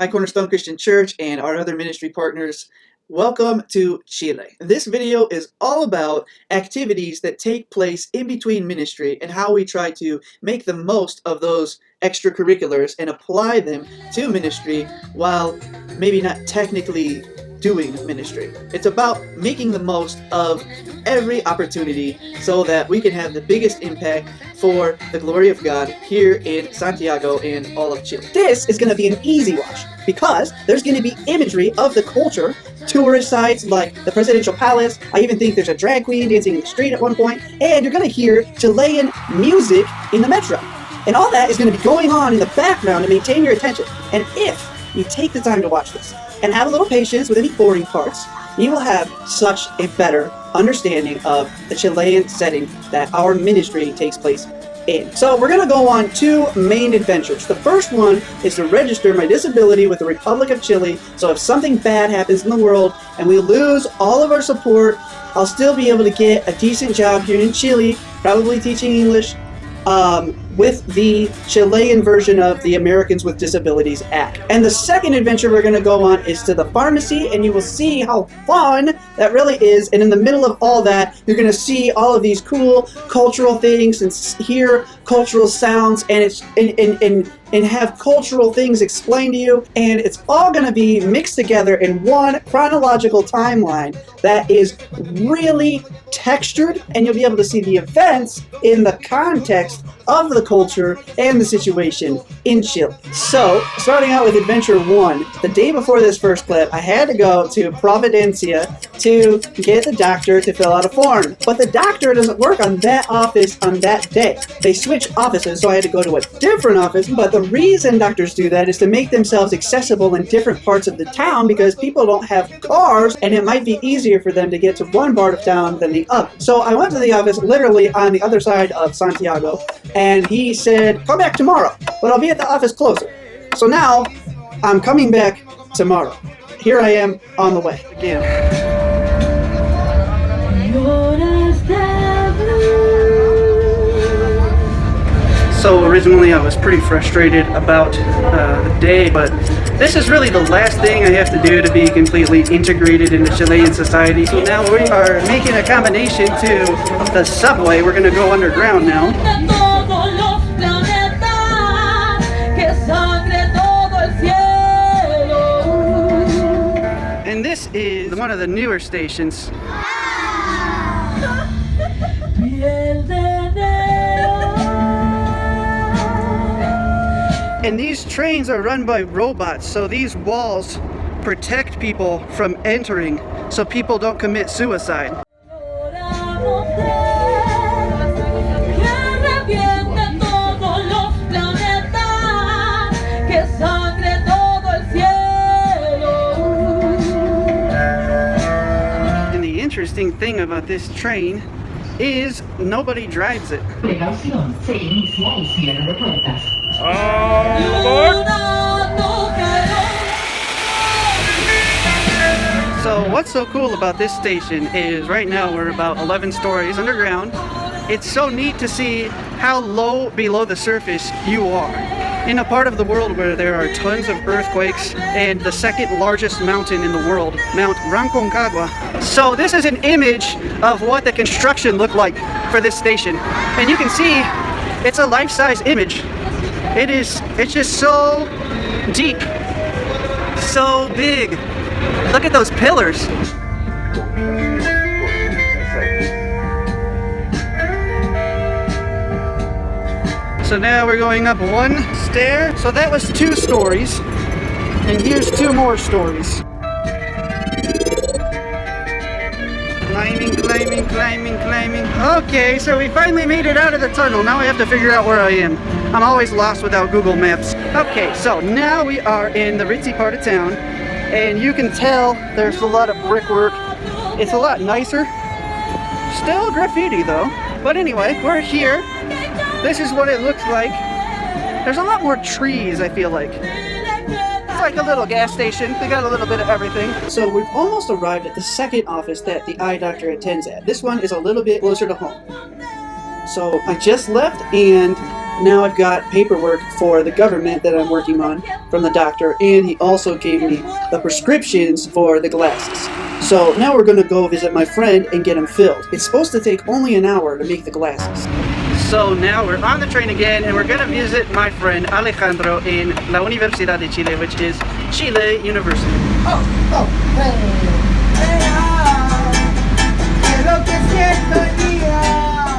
Hi, Cornerstone Christian Church and our other ministry partners. Welcome to Chile. This video is all about activities that take place in between ministry and how we try to make the most of those extracurriculars and apply them to ministry while maybe not technically doing ministry. It's about making the most of every opportunity so that we can have the biggest impact for the glory of God here in Santiago and all of Chile. This is going to be an easy watch because there's going to be imagery of the culture, tourist sites like the presidential palace. I even think there's a drag queen dancing in the street at one point, and you're going to hear Chilean music in the metro. And all that is going to be going on in the background to maintain your attention. And if you take the time to watch this and have a little patience with any boring parts, you will have such a better understanding of the Chilean setting that our ministry takes place in. So we're going to go on two main adventures. The first one is to register my disability with the Republic of Chile, so if something bad happens in the world and we lose all of our support, I'll still be able to get a decent job here in Chile, probably teaching English, with the Chilean version of the Americans with Disabilities Act. And the second adventure we're going to go on is to the pharmacy, and you will see how fun that really is. And in the middle of all that, you're going to see all of these cool cultural things and hear cultural sounds, and it's and have cultural things explained to you, and it's all going to be mixed together in one chronological timeline that is really textured, and you'll be able to see the events in the context of the culture and the situation in Chile. So, starting out with Adventure 1, the day before this first clip, I had to go to Providencia to get the doctor to fill out a form. But the doctor doesn't work on that office on that day. They switch offices, so I had to go to a different office. But the reason doctors do that is to make themselves accessible in different parts of the town because people don't have cars, and it might be easier for them to get to one part of town than the other. So I went to the office literally on the other side of Santiago, and he said, come back tomorrow, but I'll be at the office closer. So now I'm coming back tomorrow. Here I am on the way again. So originally I was pretty frustrated about the day, but this is really the last thing I have to do to be completely integrated into Chilean society. So now we are making a combination to the subway. We're going to go underground now. And this is one of the newer stations. And these trains are run by robots, so these walls protect people from entering so people don't commit suicide. And the interesting thing about this train is nobody drives it. So what's so cool about this station is right now we're about 11 stories underground. It's so neat to see how low below the surface you are. In a part of the world where there are tons of earthquakes and the second largest mountain in the world, Mount Rancagua. So this is an image of what the construction looked like for this station. And you can see it's a life-size image. It's just so deep, so big. Look at those pillars. So now we're going up one stair. So that was 2 stories, and here's 2 more stories. Climbing, climbing, climbing, climbing. Okay, so we finally made it out of the tunnel. Now I have to figure out where I am. I'm always lost without Google Maps. Okay, so now we are in the ritzy part of town, and you can tell there's a lot of brickwork. It's a lot nicer. Still graffiti though. But anyway, we're here. This is what it looks like. There's a lot more trees, I feel like. It's like a little gas station. They got a little bit of everything. So we've almost arrived at the second office that the eye doctor attends at. This one is a little bit closer to home. So I just left, and Now I've got paperwork for the government that I'm working on from the doctor, and he also gave me the prescriptions for the glasses. So now we're going to go visit my friend and get them filled. It's supposed to take only an hour to make the glasses. So now we're on the train again, and we're going to visit my friend Alejandro in La Universidad de Chile, which is Chile University.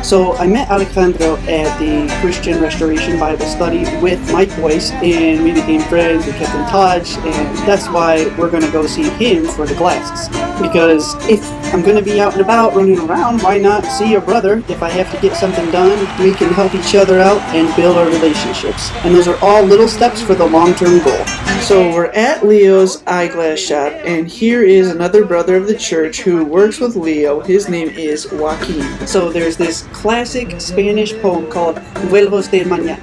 So I met Alejandro at the Christian Restoration Bible Study with Mike Boyce, and we became friends, we kept in touch, and that's why we're going to go see him for the glasses. Because if I'm going to be out and about running around, why not see a brother? If I have to get something done, we can help each other out and build our relationships. And those are all little steps for the long-term goal. So we're at Leo's eyeglass shop, and here is another brother of the church who works with Leo. His name is Joaquin. So there's this classic Spanish poem called Vuelvos de Mañana.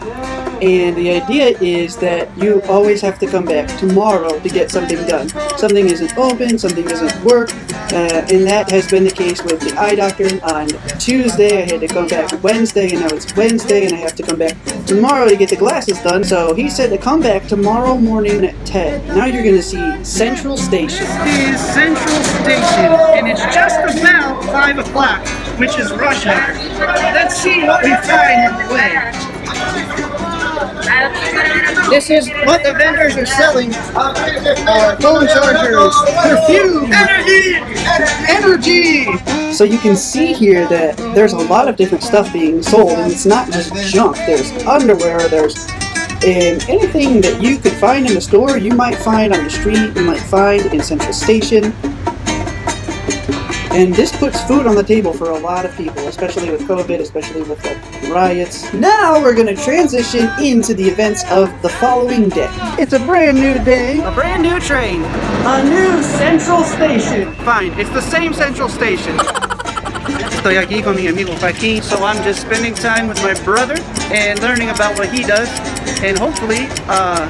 And the idea is that you always have to come back tomorrow to get something done. Something isn't open, something doesn't work, and that has been the case with the eye doctor. On Tuesday, I had to come back Wednesday, and now it's Wednesday, and I have to come back tomorrow to get the glasses done. So he said to come back tomorrow morning at 10. Now you're going to see Central Station. This is Central Station, and it's just about 5 o'clock, which is rush hour. Let's see what we find on the way. This is what the vendors are selling. Phone chargers, perfume, energy. So you can see here that there's a lot of different stuff being sold, and it's not just junk. There's underwear, there's anything that you could find in the store, you might find on the street, you might find in Central Station. And this puts food on the table for a lot of people, especially with COVID, especially with the riots. Now we're going to transition into the events of the following day. It's a brand new day. A brand new train. A new Central Station. Fine, it's the same Central Station. Estoy aquí con mi amigo Joaquin, so I'm just spending time with my brother and learning about what he does. And hopefully,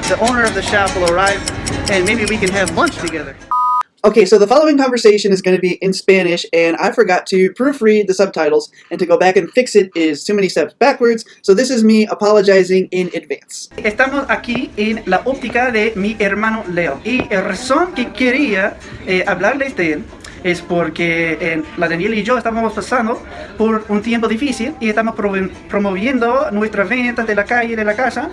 the owner of the shop will arrive and maybe we can have lunch together. Okay, so the following conversation is going to be in Spanish, and I forgot to proofread the subtitles, and to go back and fix it is too many steps backwards, so this is me apologizing in advance. Estamos aquí en la óptica de mi hermano Leo, y la razón que quería hablarles de él es porque la Daniela y yo estamos pasando por un tiempo difícil y estamos promoviendo nuestras ventas de la calle y de la casa.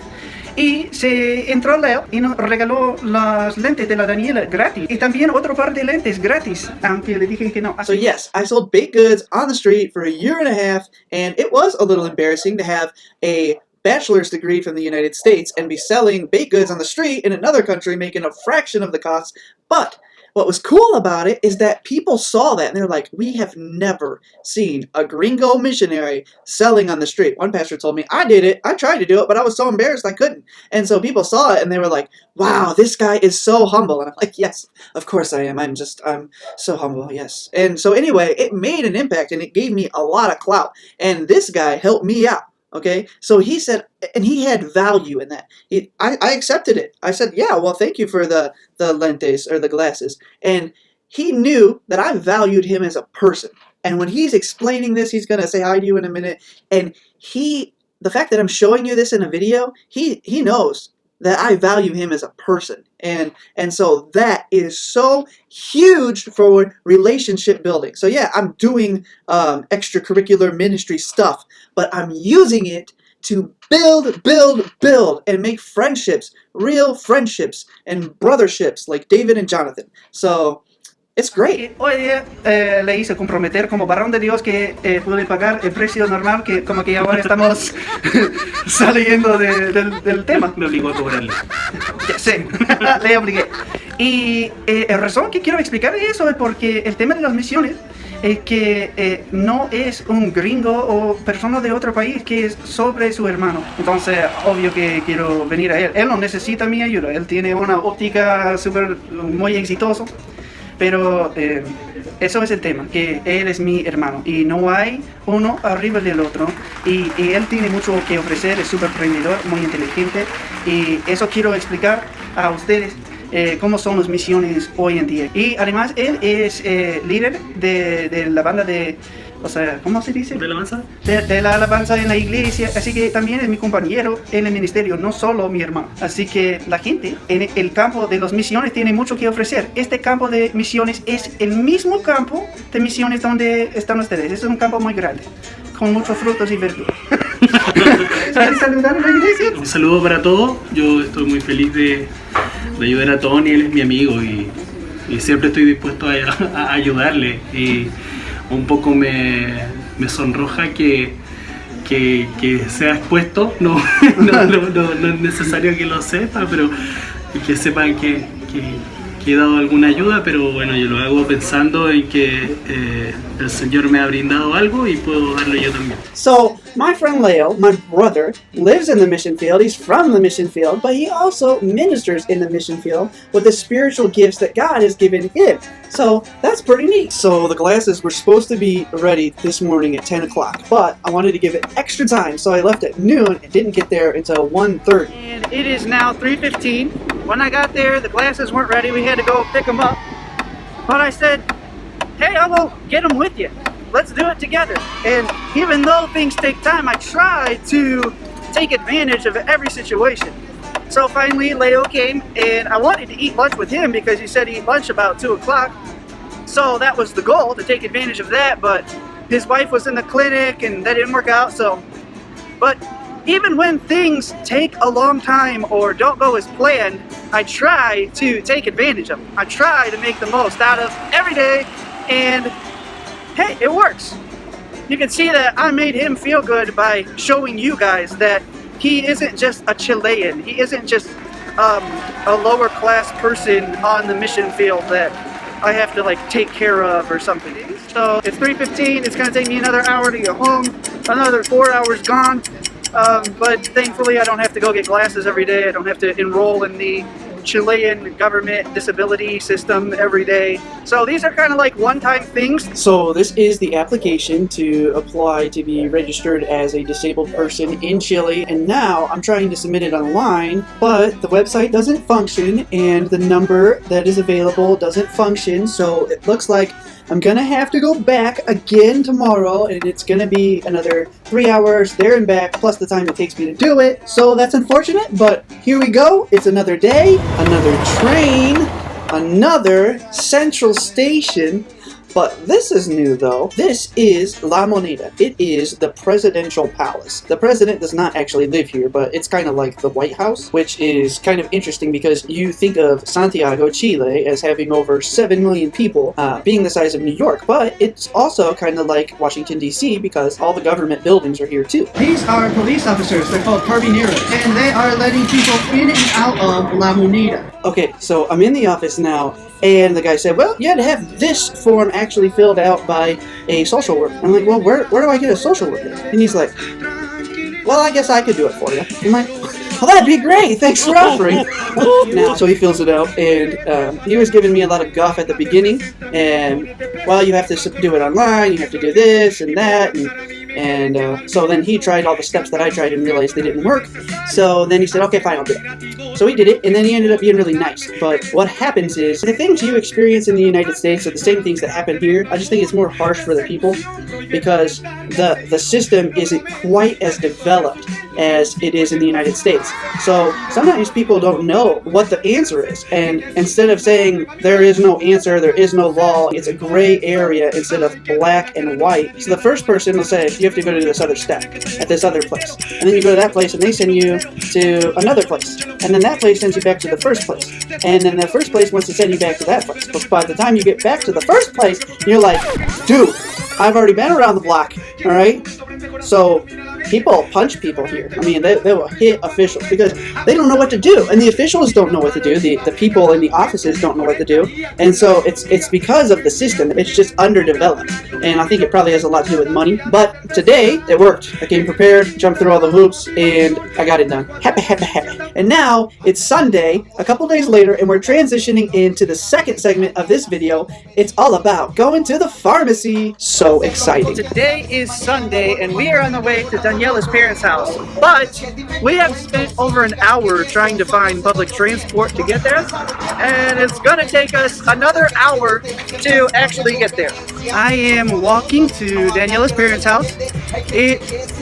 Y se entró Leo y nos regaló las lentes de la Daniela gratis. Y también otro par de lentes gratis, aunque le dije que no. So yes, I sold baked goods on the street for a year and a half, and it was a little embarrassing to have a bachelor's degree from the United States and be selling baked goods on the street in another country, making a fraction of the cost. But what was cool about it is that people saw that and they're like, we have never seen a gringo missionary selling on the street. One pastor told me, I did it. I tried to do it, but I was so embarrassed I couldn't. And so people saw it and they were like, wow, this guy is so humble. And I'm like, yes, of course I am. I'm so humble, yes. And so anyway, it made an impact and it gave me a lot of clout. And this guy helped me out. Okay, so he said, and he had value in that. I accepted it. I said, yeah, well, thank you for the lentes or the glasses. And he knew that I valued him as a person. And when he's explaining this, he's going to say hi to you in a minute. And the fact that I'm showing you this in a video, he knows that I value him as a person. And so that is so huge for relationship building. So yeah, I'm doing extracurricular ministry stuff, but I'm using it to build, and make friendships, real friendships, and brotherships like David and Jonathan. So it's great. Hoy día le hice comprometer como varón de Dios que pude pagar el precio normal, que como que ahora estamos saliendo del tema. Me obligó a cobrarle. Ya sé, le obligué. Y la razón que quiero explicar eso es porque el tema de las misiones es que no es un gringo o persona de otro país que es sobre su hermano. Entonces, obvio que quiero venir a él. Él no necesita mi ayuda. Él tiene una óptica muy exitosa. Pero eso es el tema, que él es mi hermano y no hay uno arriba del otro y él tiene mucho que ofrecer, es súper emprendedor, muy inteligente y eso quiero explicar a ustedes cómo son las misiones hoy en día. Y además él es líder de la banda de o sea, ¿cómo se dice? ¿De alabanza? De la alabanza en la iglesia, así que también es mi compañero en el ministerio, no solo mi hermano. Así que la gente en el campo de las misiones tiene mucho que ofrecer. Este campo de misiones es el mismo campo de misiones donde están ustedes. Es un campo muy grande, con muchos frutos y verduras. ¿Sabes saludar a la iglesia? Un saludo para todos. Yo estoy muy feliz de ayudar a Tony, él es mi amigo y siempre estoy dispuesto a ayudarle. Y un poco me sonroja que sea expuesto, no es necesario que lo sepa, pero que sepan que he dado alguna ayuda, pero bueno, yo lo hago pensando en que el Señor me ha brindado algo y puedo darlo yo también. So, my friend Leo, my brother, lives in the mission field. He's from the mission field, but he also ministers in the mission field with the spiritual gifts that God has given him. So, that's pretty neat. So, the glasses were supposed to be ready this morning at 10 o'clock, but I wanted to give it extra time, so I left at noon and didn't get there until 1:30. And it is now 3:15. When I got there, the glasses weren't ready. We had to go pick them up. But I said, hey, I'll go get them with you. Let's do it together. And even though things take time, I try to take advantage of every situation. So finally, Leo came, and I wanted to eat lunch with him because he said he'd eat lunch about 2 o'clock. So that was the goal, to take advantage of that. But his wife was in the clinic, and that didn't work out. But even when things take a long time or don't go as planned, I try to take advantage of them. I try to make the most out of every day, and hey, it works. You can see that I made him feel good by showing you guys that he isn't just a Chilean. He isn't just a lower class person on the mission field that I have to like take care of or something. So it's 3:15. It's gonna take me another hour to get home. Another 4 hours gone. But thankfully I don't have to go get glasses every day. I don't have to enroll in the Chilean government disability system every day. So these are kind of like one-time things. So this is the application to apply to be registered as a disabled person in Chile, and now I'm trying to submit it online, but the website doesn't function and the number that is available doesn't function, so it looks like I'm gonna have to go back again tomorrow, and it's gonna be another 3 hours there and back, plus the time it takes me to do it. So that's unfortunate, but here we go. It's another day, another train, another central station. But this is new though. This is La Moneda. It is the presidential palace. The president does not actually live here, but it's kind of like the White House, which is kind of interesting because you think of Santiago Chile as having over 7 million people, being the size of New York, but it's also kind of like Washington DC because all the government buildings are here too. These are police officers. They're called carbineros, and they are letting people in and out of La Moneda. Okay, so I'm in the office now, and the guy said, well, you had to have this form actually filled out by a social worker. I'm like, well, where do I get a social worker? And he's like, well, I guess I could do it for you. I'm like, well, that'd be great. Thanks for offering. Now, so he fills it out, and he was giving me a lot of guff at the beginning, and, well, you have to do it online, you have to do this and that, and so then he tried all the steps that I tried and realized they didn't work. So then he said, okay, fine, I'll do it. So he did it, and then he ended up being really nice. But what happens is, the things you experience in the United States are the same things that happen here. I just think it's more harsh for the people because the system isn't quite as developed as it is in the United States. So sometimes people don't know what the answer is, and instead of saying there is no answer, there is no law, it's a gray area instead of black and white. So the first person will say, you have to go to this other step at this other place, and then you go to that place and they send you to another place, and then that place sends you back to the first place, and then the first place wants to send you back to that place. But by the time you get back to the first place, you're like, dude, I've already been around the block, alright? So people punch people here. I mean, they will hit officials because they don't know what to do, and the officials don't know what to do. The people in the offices don't know what to do, and so it's because of the system. It's just underdeveloped, and I think it probably has a lot to do with money. But today it worked. I came prepared, jumped through all the hoops, and I got it done. Happy, happy, happy. And now it's Sunday, a couple days later, and we're transitioning into the second segment of this video. It's all about going to the pharmacy. So exciting. Today is Sunday, and we are on the way to Daniela's parents' house. But we have spent over an hour trying to find public transport to get there, and it's gonna take us another hour to actually get there. I am walking to Daniela's parents' house. It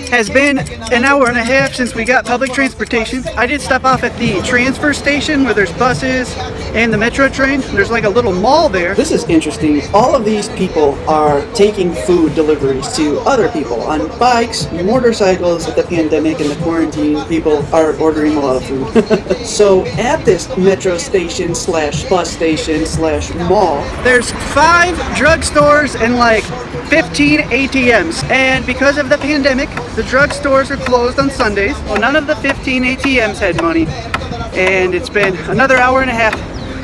has been an hour and a half since we got public transportation. I did stop off at the transfer station where there's buses and the metro train. There's like a little mall there. This is interesting. All of these people are taking food deliveries to other people on bikes, motorcycles. With the pandemic and the quarantine, people are ordering a lot of food. So at this metro station slash bus station slash mall, there's 5 drugstores and like 15 ATMs. And because of the pandemic, the drugstores are closed on Sundays. Well, none of the 15 ATMs had money. And it's been another hour and a half.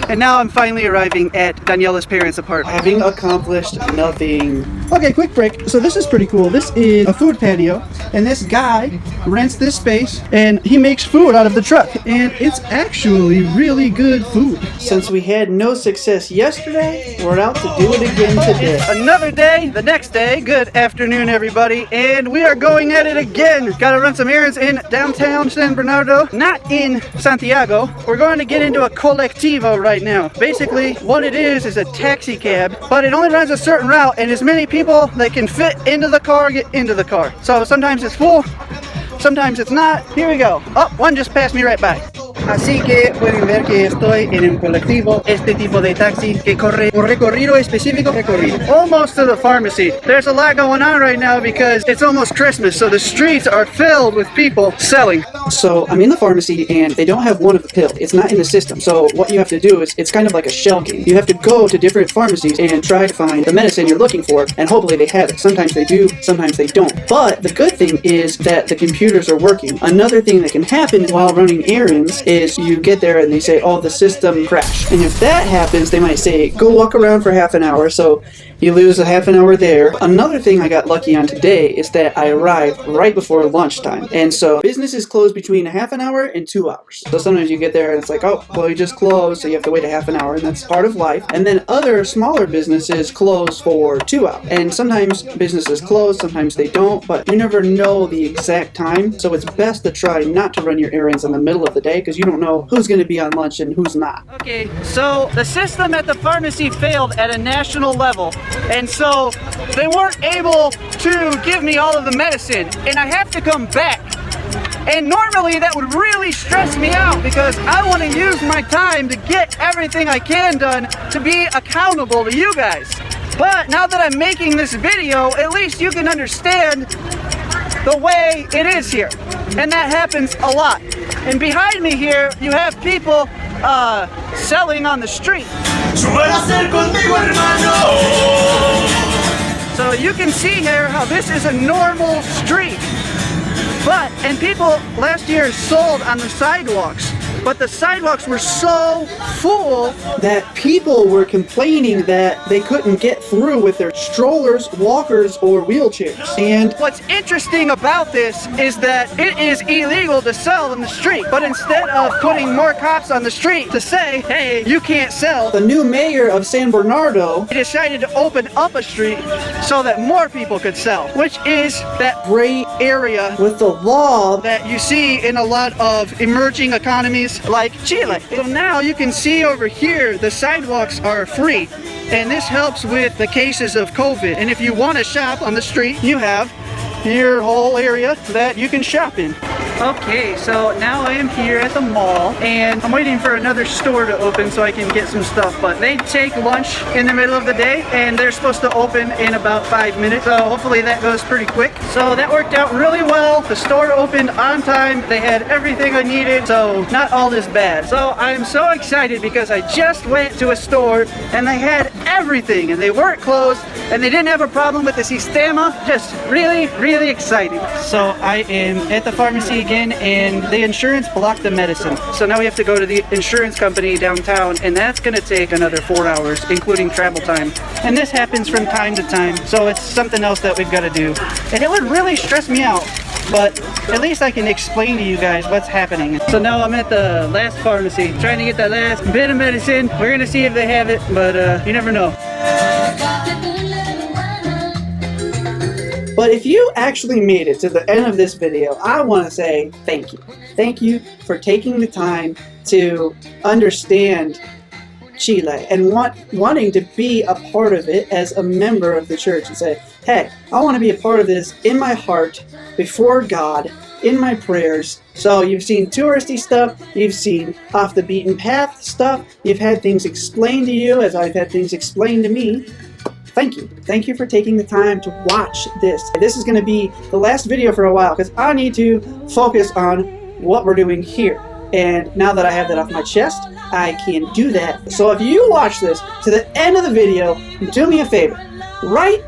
And now I'm finally arriving at Daniela's parents' apartment. having accomplished nothing. Okay, quick break. So this is pretty cool. This is a food patio, and this guy rents this space, and he makes food out of the truck, and it's actually really good food. Since we had no success yesterday, we're out to do it again today. Another day, the next day. Good afternoon, everybody, and we are going at it again. Gotta run some errands in downtown San Bernardo, not in Santiago. We're going to get into a colectivo right now. Basically, what it is a taxi cab, but it only runs a certain route, and as many people that can fit into the car get into the car. So sometimes it's full, sometimes it's not. Here we go. Oh, one just passed me right by. Así que pueden ver que estoy en un colectivo, este tipo de taxi que corre un recorrido específico, almost to the pharmacy. There's a lot going on right now because it's almost Christmas, so the streets are filled with people selling. So I'm in the pharmacy and they don't have one of the pill. It's not in the system. So what you have to do is, it's kind of like a shell game. You have to go to different pharmacies and try to find the medicine you're looking for, and hopefully they have it. Sometimes they do, sometimes they don't. But the good thing is that the computers are working. Another thing that can happen while running errands is you get there and they say, oh, the system crashed. And if that happens, they might say, go walk around for half an hour. So you lose a half an hour there. Another thing I got lucky on today is that I arrived right before lunchtime. And so businesses close between a half an hour and 2 hours. So sometimes you get there and it's like, oh, well, you just closed, so you have to wait a half an hour, and that's part of life. And then other smaller businesses close for 2 hours. And sometimes businesses close, sometimes they don't, but you never know the exact time. So it's best to try not to run your errands in the middle of the day because you don't know who's going to be on lunch and who's not. Okay, so the system at the pharmacy failed at a national level, and so they weren't able to give me all of the medicine, and I have to come back. And normally that would really stress me out because I want to use my time to get everything I can done to be accountable to you guys. But now that I'm making this video, at least you can understand the way it is here. And that happens a lot. And behind me here, you have people selling on the street. So you can see here how this is a normal street. And people last year sold on the sidewalks, but the sidewalks were so full that people were complaining that they couldn't get through with their strollers, walkers, or wheelchairs. And what's interesting about this is that it is illegal to sell in the street, but instead of putting more cops on the street to say, hey, you can't sell, the new mayor of San Bernardo decided to open up a street so that more people could sell, which is that gray area with the law that you see in a lot of emerging economies like Chile. So now you can see over here the sidewalks are free, and this helps with the cases of COVID. And if you want to shop on the street, you have your whole area that you can shop in. Okay, so now I am here at the mall, and I'm waiting for another store to open so I can get some stuff, but they take lunch in the middle of the day, and they're supposed to open in about 5 minutes, so hopefully that goes pretty quick. So that worked out really well. The store opened on time. They had everything I needed, so not all this bad. So I'm so excited because I just went to a store, and they had everything, and they weren't closed, and they didn't have a problem with the sistema. Just really, really exciting. So I am at the pharmacy again, and the insurance blocked the medicine. So now we have to go to the insurance company downtown, and that's gonna take another 4 hours, including travel time. And this happens from time to time, so it's something else that we've got to do. And it would really stress me out, but at least I can explain to you guys what's happening. So now I'm at the last pharmacy, trying to get that last bit of medicine. We're gonna see if they have it, but you never know. But if you actually made it to the end of this video, I want to say thank you. Thank you for taking the time to understand Chile and wanting to be a part of it as a member of the church and say, hey, I want to be a part of this in my heart, before God, in my prayers. So you've seen touristy stuff, you've seen off the beaten path stuff, you've had things explained to you as I've had things explained to me. Thank you. Thank you for taking the time to watch this. This is going to be the last video for a while because I need to focus on what we're doing here. And now that I have that off my chest, I can do that. So if you watch this to the end of the video, do me a favor. Write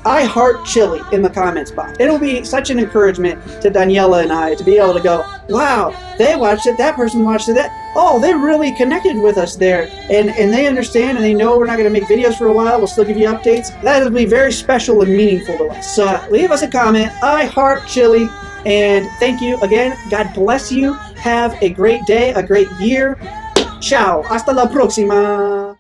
I heart Chile in the comments box. It'll be such an encouragement to Daniela and I to be able to go, wow, they watched it, that person watched it, oh, they really connected with us there. And they understand and they know we're not going to make videos for a while. We'll still give you updates. That'll be very special and meaningful to us. So leave us a comment. I heart Chile. And thank you again. God bless you. Have a great day, a great year. Ciao. Hasta la próxima.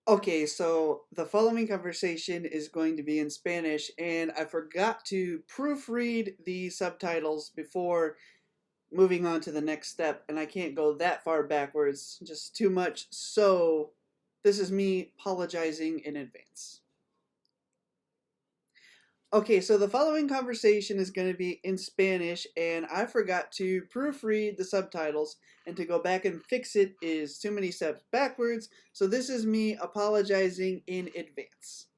Okay, so the following conversation is going to be in Spanish, and I forgot to proofread the subtitles before moving on to the next step, and I can't go that far backwards, just too much, so this is me apologizing in advance. Okay, so the following conversation is going to be in Spanish, and I forgot to proofread the subtitles, and to go back and fix it is too many steps backwards, so this is me apologizing in advance.